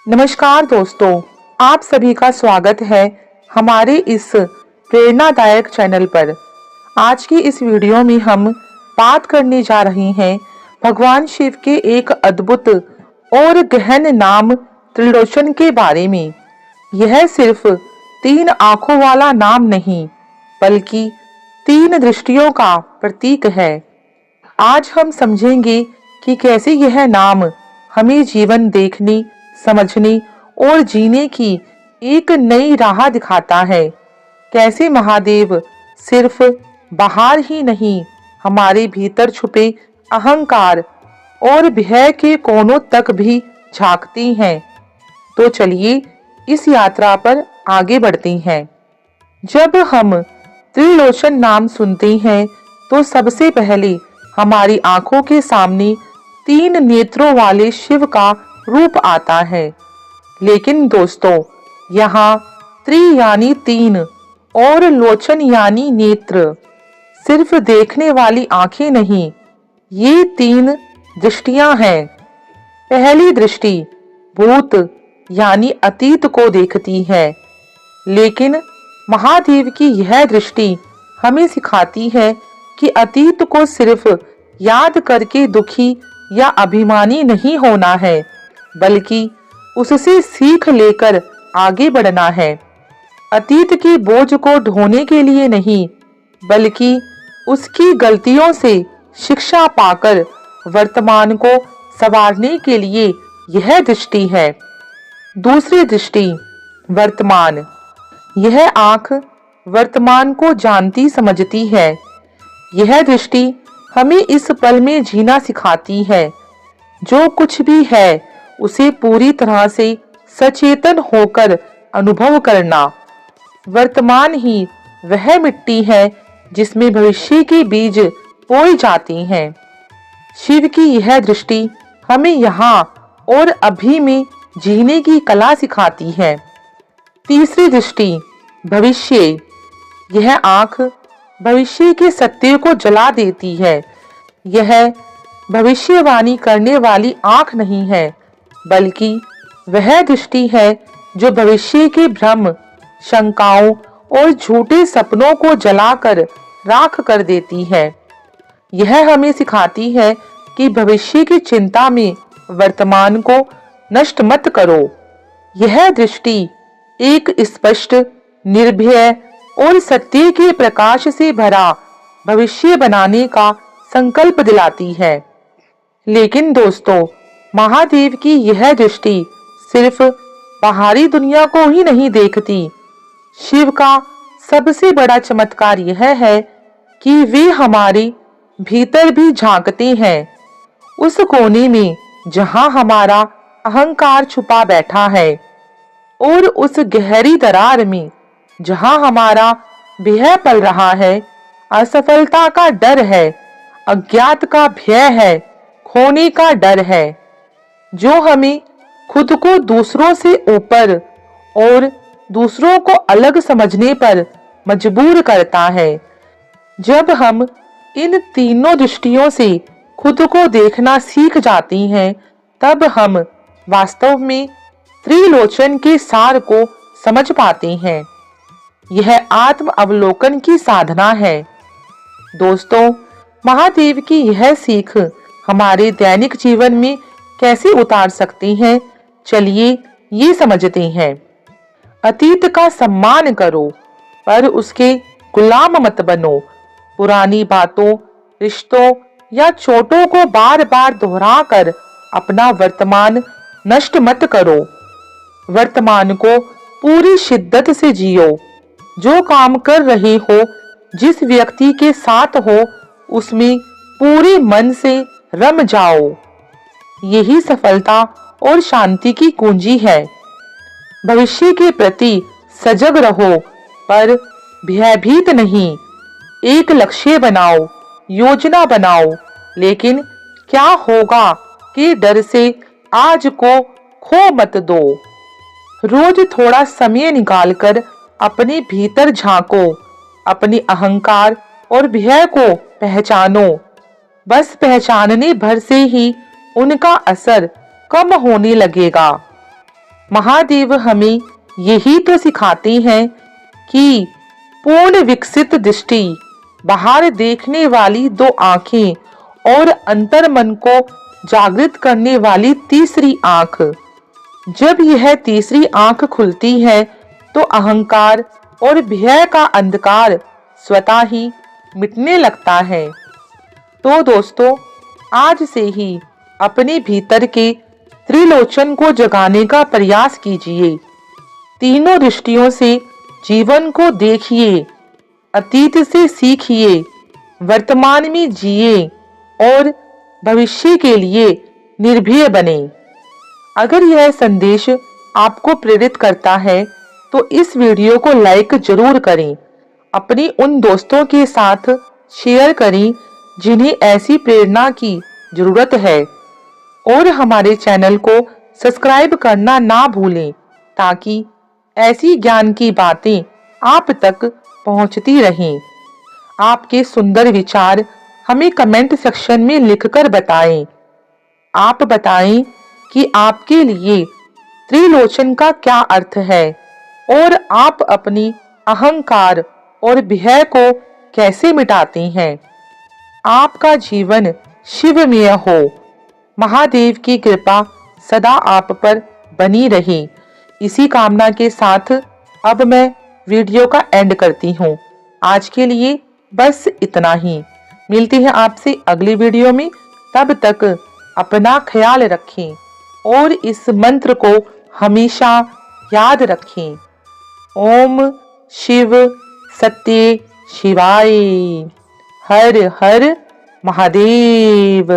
नमस्कार दोस्तों, आप सभी का स्वागत है हमारे इस प्रेरणादायक चैनल पर। आज की इस वीडियो में हम बात करने जा रहे हैं भगवान शिव के एक अद्भुत और गहन नाम त्रिलोचन के बारे में। यह सिर्फ 3 आंखों वाला नाम नहीं, बल्कि 3 दृष्टियों का प्रतीक है। आज हम समझेंगे कि कैसे यह नाम हमें जीवन देखने, समझने और जीने की एक नई राह दिखाता है। कैसे महादेव सिर्फ बाहर ही नहीं, हमारे भीतर छुपे अहंकार और भय के कोनों तक भी झांकती हैं। तो चलिए इस यात्रा पर आगे बढ़ते हैं। जब हम त्रिलोचन नाम सुनते हैं तो सबसे पहले हमारी आंखों के सामने 3 नेत्रों वाले शिव का रूप आता है। लेकिन दोस्तों, यहाँ त्रि यानी 3 और लोचन यानी नेत्र सिर्फ देखने वाली आंखें नहीं, ये 3 दृष्टियां हैं। पहली दृष्टि भूत यानी अतीत को देखती है, लेकिन महादेव की यह दृष्टि हमें सिखाती है कि अतीत को सिर्फ याद करके दुखी या अभिमानी नहीं होना है, बल्कि उससे सीख लेकर आगे बढ़ना है। अतीत की बोझ को ढोने के लिए नहीं, बल्कि उसकी गलतियों से शिक्षा पाकर वर्तमान को संवारने के लिए यह दृष्टि है। दूसरी दृष्टि वर्तमान। यह आंख वर्तमान को जानती समझती है। यह दृष्टि हमें इस पल में जीना सिखाती है। जो कुछ भी है उसे पूरी तरह से सचेतन होकर अनुभव करना। वर्तमान ही वह मिट्टी है जिसमें भविष्य के बीज बोए जाते हैं। शिव की यह दृष्टि हमें यहाँ और अभी में जीने की कला सिखाती है। तीसरी दृष्टि भविष्य। यह आंख भविष्य के सत्य को जला देती है। यह भविष्यवाणी करने वाली आंख नहीं है, बल्कि वह दृष्टि है जो भविष्य के भ्रम, शंकाओं और झूठे सपनों को जलाकर राख कर देती है। यह हमें सिखाती है कि भविष्य की चिंता में वर्तमान को नष्ट मत करो। यह दृष्टि एक स्पष्ट, निर्भय और सत्य के प्रकाश से भरा भविष्य बनाने का संकल्प दिलाती है। लेकिन दोस्तों, महादेव की यह दृष्टि सिर्फ बाहरी दुनिया को ही नहीं देखती। शिव का सबसे बड़ा चमत्कार यह है कि वे हमारे भीतर भी झांकते हैं। उस कोने में जहां हमारा अहंकार छुपा बैठा है, और उस गहरी दरार में जहां हमारा भय पल रहा है, असफलता का डर है, अज्ञात का भय है, खोने का डर है, जो हमें खुद को दूसरों से ऊपर और दूसरों को अलग समझने पर मजबूर करता है। जब हम इन तीनों दृष्टियों से खुद को देखना सीख जाते हैं, तब हम वास्तव में त्रिलोचन के सार को समझ पाते हैं। यह आत्म अवलोकन की साधना है। दोस्तों, महादेव की यह सीख हमारे दैनिक जीवन में कैसे उतार सकते हैं, चलिए ये समझते हैं। अतीत का सम्मान करो, पर उसके गुलाम मत बनो। पुरानी बातों, रिश्तों या चोटों को बार बार दोहराकर अपना वर्तमान नष्ट मत करो। वर्तमान को पूरी शिद्दत से जियो। जो काम कर रहे हो, जिस व्यक्ति के साथ हो, उसमें पूरे मन से रम जाओ। यही सफलता और शांति की कुंजी है। भविष्य के प्रति सजग रहो, पर भयभीत नहीं। एक लक्ष्य बनाओ, योजना बनाओ, लेकिन क्या होगा के डर से आज को खो मत दो। रोज थोड़ा समय निकालकर अपने भीतर झांको, अपने अहंकार और भय को पहचानो। बस पहचानने भर से ही उनका असर कम होने लगेगा। महादेव हमें यही तो सिखाते हैं कि पूर्ण विकसित दृष्टि, बाहर देखने वाली दो आंखें और अंतर मन को जागृत करने वाली तीसरी आंख। जब यह तीसरी आंख खुलती है तो अहंकार और भय का अंधकार स्वतः ही मिटने लगता है। तो दोस्तों, आज से ही अपने भीतर के त्रिलोचन को जगाने का प्रयास कीजिए। तीनों दृष्टियों से जीवन को देखिए, अतीत से सीखिए, वर्तमान में जिए और भविष्य के लिए निर्भय बने। अगर यह संदेश आपको प्रेरित करता है तो इस वीडियो को लाइक जरूर करें, अपनी उन दोस्तों के साथ शेयर करें जिन्हें ऐसी प्रेरणा की जरूरत है, और हमारे चैनल को सब्सक्राइब करना ना भूलें ताकि ऐसी ज्ञान की बातें आप तक पहुंचती रहें। आपके सुंदर विचार हमें कमेंट सेक्शन में लिखकर बताएं। आप बताएं कि आपके लिए त्रिलोचन का क्या अर्थ है और आप अपनी अहंकार और भय को कैसे मिटाते हैं। आपका जीवन शिवमय हो। महादेव की कृपा सदा आप पर बनी रहे। इसी कामना के साथ अब मैं वीडियो का एंड करती हूँ। आज के लिए बस इतना ही। मिलती है आपसे अगली वीडियो में। तब तक अपना ख्याल रखें और इस मंत्र को हमेशा याद रखें। ओम शिव सत्य शिवाय। हर हर महादेव।